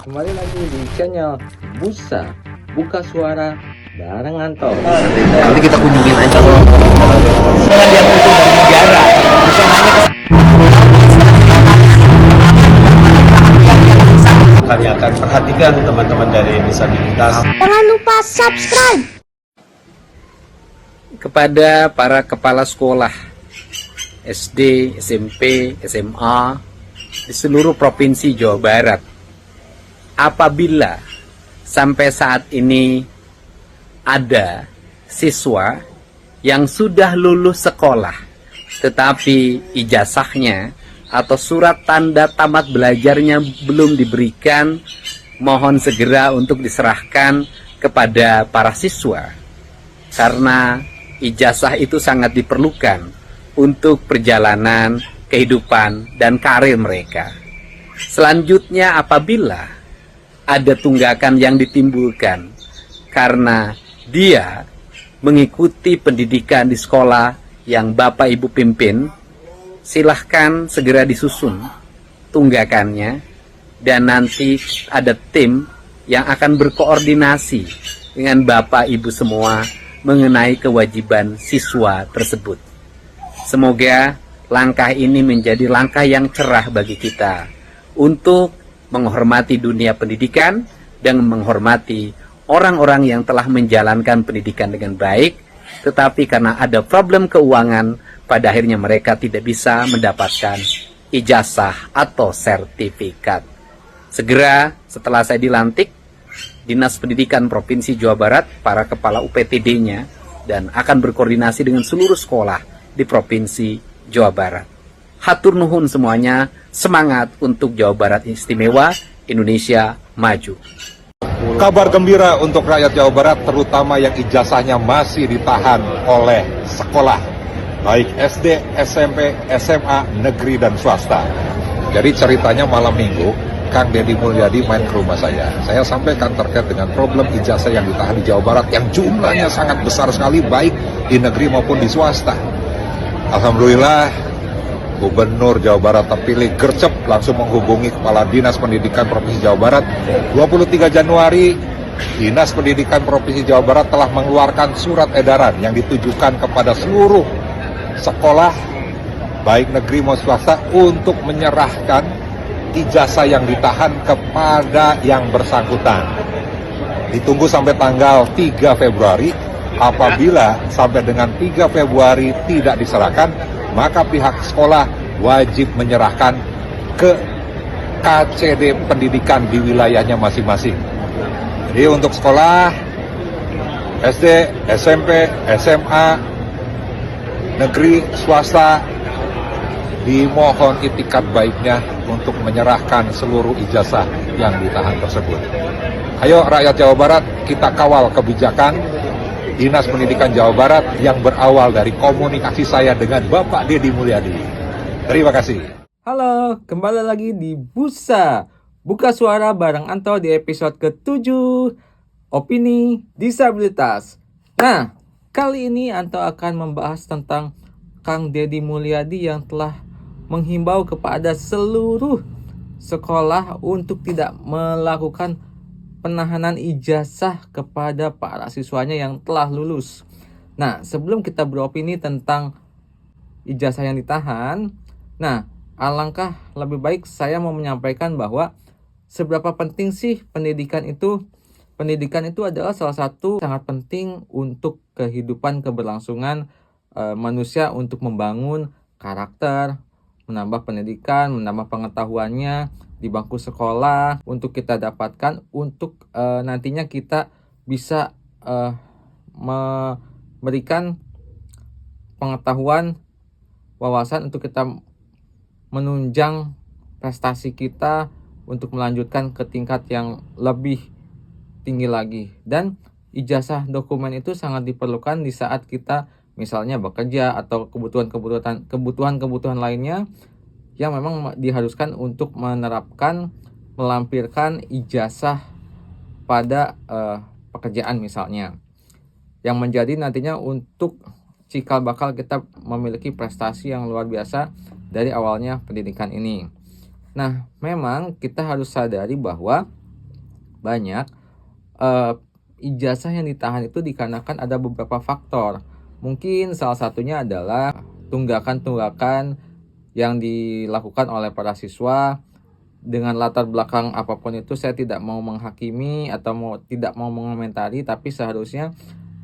Kembali lagi di channel Busa Buka Suara bareng Anto. Nanti kita kunjungin aja sekolah yang utuh dari negara, bukan hanya kami akan perhatikan teman-teman dari disabilitas. Jangan lupa subscribe. Kepada para kepala sekolah SD, SMP, SMA di seluruh provinsi Jawa Barat, apabila sampai saat ini ada siswa yang sudah lulus sekolah tetapi ijazahnya atau surat tanda tamat belajarnya belum diberikan, mohon segera untuk diserahkan kepada para siswa, karena ijazah itu sangat diperlukan untuk perjalanan kehidupan dan karir mereka. Selanjutnya, apabila ada tunggakan yang ditimbulkan karena dia mengikuti pendidikan di sekolah yang Bapak Ibu pimpin, silahkan segera disusun tunggakannya, dan nanti ada tim yang akan berkoordinasi dengan Bapak Ibu semua mengenai kewajiban siswa tersebut. Semoga langkah ini menjadi langkah yang cerah bagi kita untuk menghormati dunia pendidikan dan menghormati orang-orang yang telah menjalankan pendidikan dengan baik, tetapi karena ada problem keuangan, pada akhirnya mereka tidak bisa mendapatkan ijazah atau sertifikat. Segera setelah saya dilantik Dinas Pendidikan Provinsi Jawa Barat, para kepala UPTD-nya, dan akan berkoordinasi dengan seluruh sekolah di Provinsi Jawa Barat. Hatur nuhun semuanya, semangat untuk Jawa Barat istimewa, Indonesia maju. Kabar gembira untuk rakyat Jawa Barat, terutama yang ijazahnya masih ditahan oleh sekolah, baik SD, SMP, SMA, negeri, dan swasta. Jadi ceritanya malam minggu, Kang Deddy Mulyadi main ke rumah saya. Saya sampaikan terkait dengan problem ijazah yang ditahan di Jawa Barat yang jumlahnya sangat besar sekali, baik di negeri maupun di swasta. Alhamdulillah, Gubernur Jawa Barat terpilih gercep langsung menghubungi Kepala Dinas Pendidikan Provinsi Jawa Barat. 23 Januari, Dinas Pendidikan Provinsi Jawa Barat telah mengeluarkan surat edaran yang ditujukan kepada seluruh sekolah, baik negeri maupun swasta, untuk menyerahkan ijazah yang ditahan kepada yang bersangkutan. Ditunggu sampai tanggal 3 Februari. Apabila sampai dengan 3 Februari tidak diserahkan, maka pihak sekolah wajib menyerahkan ke KCD pendidikan di wilayahnya masing-masing. Jadi untuk sekolah SD, SMP, SMA, negeri, swasta, dimohon itikat baiknya untuk menyerahkan seluruh ijazah yang ditahan tersebut. Ayo rakyat Jawa Barat, kita kawal kebijakan Dinas Pendidikan Jawa Barat yang berawal dari komunikasi saya dengan Bapak Deddy Mulyadi. Terima kasih. Halo, kembali lagi di Busa Buka Suara bareng Anto di episode ke-7 Opini Disabilitas. Nah, kali ini Anto akan membahas tentang Kang Deddy Mulyadi yang telah menghimbau kepada seluruh sekolah untuk tidak melakukan penahanan ijazah kepada para siswanya yang telah lulus. Nah, sebelum kita beropini tentang ijazah yang ditahan, nah, alangkah lebih baik saya mau menyampaikan bahwa seberapa penting sih pendidikan itu. Pendidikan itu adalah salah satu sangat penting untuk kehidupan keberlangsungan manusia, untuk membangun karakter, menambah pendidikan, menambah pengetahuannya di bangku sekolah, untuk kita dapatkan, untuk nantinya kita bisa memberikan pengetahuan, wawasan untuk kita menunjang prestasi kita untuk melanjutkan ke tingkat yang lebih tinggi lagi. Dan ijazah dokumen itu sangat diperlukan di saat kita misalnya bekerja atau kebutuhan lainnya yang memang diharuskan untuk menerapkan, melampirkan ijazah pada pekerjaan misalnya, yang menjadi nantinya untuk cikal bakal kita memiliki prestasi yang luar biasa dari awalnya pendidikan ini. Nah, memang kita harus sadari bahwa banyak, ijazah yang ditahan itu dikarenakan ada beberapa faktor. Mungkin salah satunya adalah tunggakan-tunggakan yang dilakukan oleh para siswa dengan latar belakang apapun itu. Saya tidak mau menghakimi atau tidak mau mengomentari, tapi seharusnya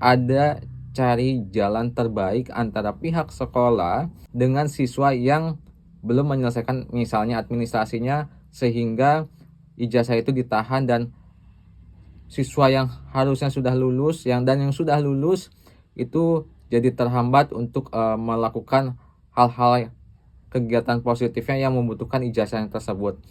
ada cari jalan terbaik antara pihak sekolah dengan siswa yang belum menyelesaikan misalnya administrasinya, sehingga ijazah itu ditahan dan siswa yang harusnya sudah lulus yang sudah lulus itu jadi terhambat untuk melakukan hal-hal kegiatan positifnya yang membutuhkan ijazah yang tersebut.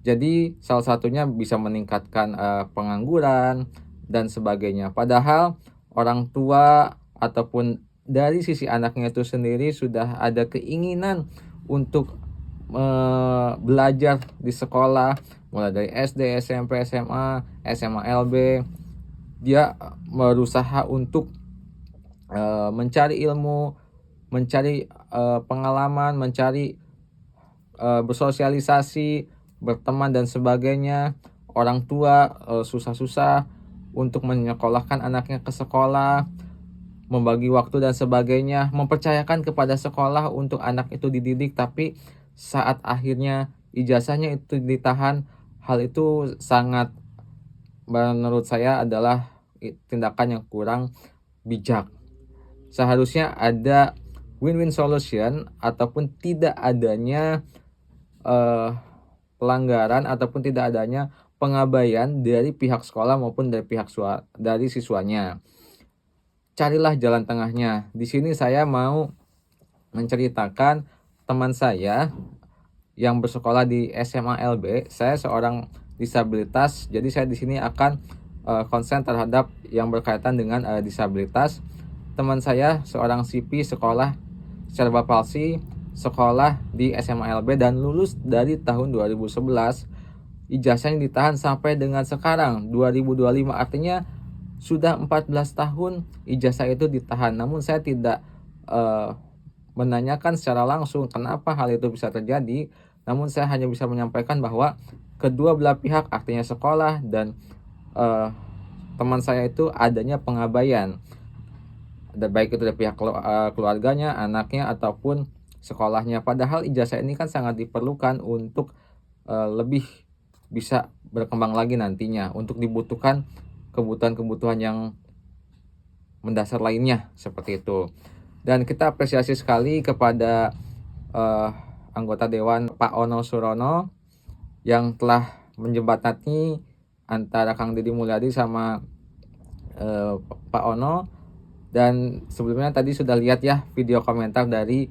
Jadi salah satunya bisa meningkatkan pengangguran dan sebagainya. Padahal orang tua ataupun dari sisi anaknya itu sendiri sudah ada keinginan untuk belajar di sekolah, mulai dari SD, SMP, SMA, SMA LB. Dia berusaha untuk mencari ilmu, mencari pengalaman, mencari bersosialisasi, berteman dan sebagainya. Orang tua susah-susah untuk menyekolahkan anaknya ke sekolah, membagi waktu dan sebagainya, mempercayakan kepada sekolah untuk anak itu dididik, tapi saat akhirnya ijazahnya itu ditahan, hal itu sangat, menurut saya, adalah tindakan yang kurang bijak. Seharusnya ada win-win solution ataupun tidak adanya pelanggaran ataupun tidak adanya pengabaian dari pihak sekolah maupun dari siswanya. Carilah jalan tengahnya. Di sini saya mau menceritakan teman saya yang bersekolah di SMA LB. Saya seorang disabilitas, jadi saya di sini akan konsen terhadap yang berkaitan dengan disabilitas. Teman saya seorang CP, sekolah serba palsi, sekolah di SMA LB dan lulus dari tahun 2011. Ijazahnya ditahan sampai dengan sekarang 2025, artinya sudah 14 tahun ijazah itu ditahan. Namun saya tidak menanyakan secara langsung kenapa hal itu bisa terjadi. Namun saya hanya bisa menyampaikan bahwa kedua belah pihak, artinya sekolah dan teman saya, itu adanya pengabaian. Baik itu dari pihak keluarganya, anaknya, ataupun sekolahnya. Padahal ijazah ini kan sangat diperlukan untuk lebih bisa berkembang lagi nantinya, untuk dibutuhkan kebutuhan-kebutuhan yang mendasar lainnya, seperti itu. Dan kita apresiasi sekali kepada anggota Dewan Pak Ono Surono yang telah menjembatani antara Kang Deddy Mulyadi sama Pak Ono. Dan sebelumnya tadi sudah lihat ya video komentar dari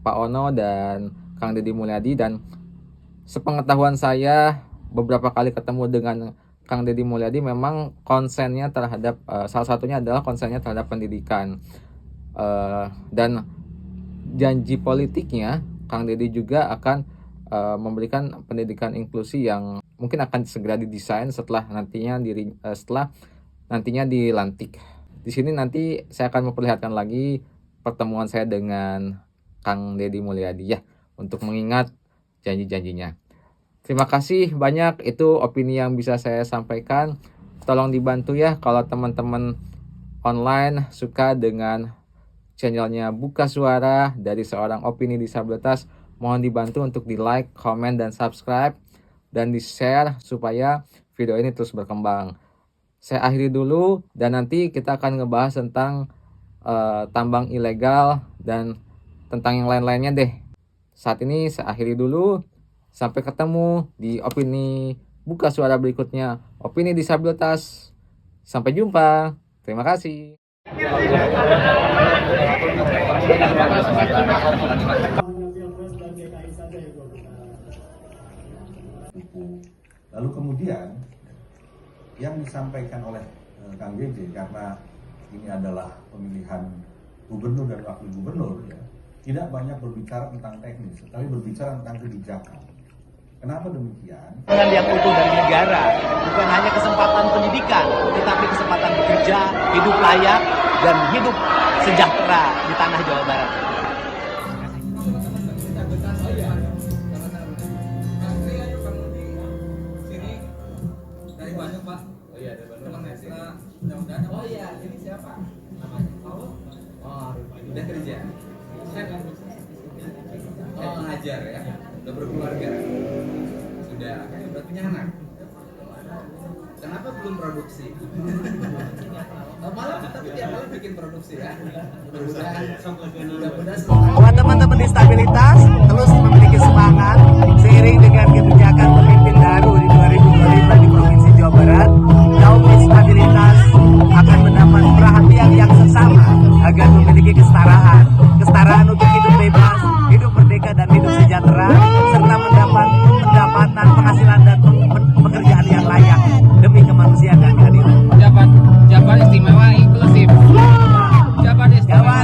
Pak Ono dan Kang Deddy Mulyadi, dan sepengetahuan saya beberapa kali ketemu dengan Kang Deddy Mulyadi, memang konsennya terhadap salah satunya adalah konsennya terhadap pendidikan, dan janji politiknya Kang Deddy juga akan memberikan pendidikan inklusi yang mungkin akan segera didesain setelah nantinya dilantik. Di sini nanti saya akan memperlihatkan lagi pertemuan saya dengan Kang Deddy Mulyadi ya, untuk mengingat janji-janjinya. Terima kasih banyak, itu opini yang bisa saya sampaikan. Tolong dibantu ya kalau teman-teman online suka dengan channelnya Buka Suara dari seorang opini disabilitas. Mohon dibantu untuk di like, komen, dan subscribe, dan di share supaya video ini terus berkembang. Saya akhiri dulu, dan nanti kita akan ngebahas tentang tambang ilegal dan tentang yang lain-lainnya deh. Saat ini saya akhiri dulu. Sampai ketemu di opini Buka Suara berikutnya, opini disabilitas. Sampai jumpa. Terima kasih. Lalu kemudian yang disampaikan oleh Kang Deddy, karena ini adalah pemilihan gubernur dan wakil gubernur, ya, tidak banyak berbicara tentang teknis, tetapi berbicara tentang kebijakan. Kenapa demikian? Dengan yang utuh dari negara, bukan hanya kesempatan pendidikan, tetapi kesempatan bekerja, hidup layak, dan hidup sejahtera di tanah Jawa Barat. iya, ini siapa? Namanya? Oh, udah kerja? Oh, ngajar ya? Udah berkeluarga? Sudah, udah punya anak? Kenapa belum produksi? Oh, malah tapi tiap malam bikin produksi ya? Mudah-mudahan Buat teman-teman disabilitas terus memiliki semangat seiring dengan kebijakan pemimpin baru di 2025 di Provinsi Jawa Barat. Kaum disabilitas akan mendapat perhatian yang seksama agar memiliki kesetaraan untuk hidup bebas, hidup merdeka dan hidup sejahtera, serta mendapat pendapatan, penghasilan dan pekerjaan yang layak demi kemanusiaan dan keadilan. Jawaban istimewa inklusif. Jawaban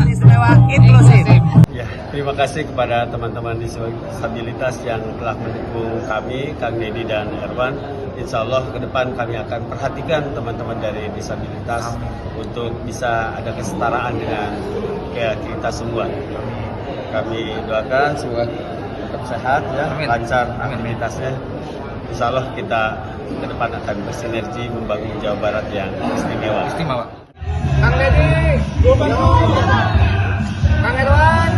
istimewa inklusif. Ya, terima kasih kepada teman-teman disabilitas yang telah mendukung kami, Kang Deddy dan Erwan. Insya Allah ke depan kami akan perhatikan teman-teman dari disabilitas untuk bisa ada kesetaraan dengan kita semua. Kami doakan semoga tetap sehat ya, lancar aktivitasnya. Insya Allah kita ke depan akan bersinergi membangun Jawa Barat yang istimewa. Istimewa. Kang Deddy, Gubernur, Kang Erwan,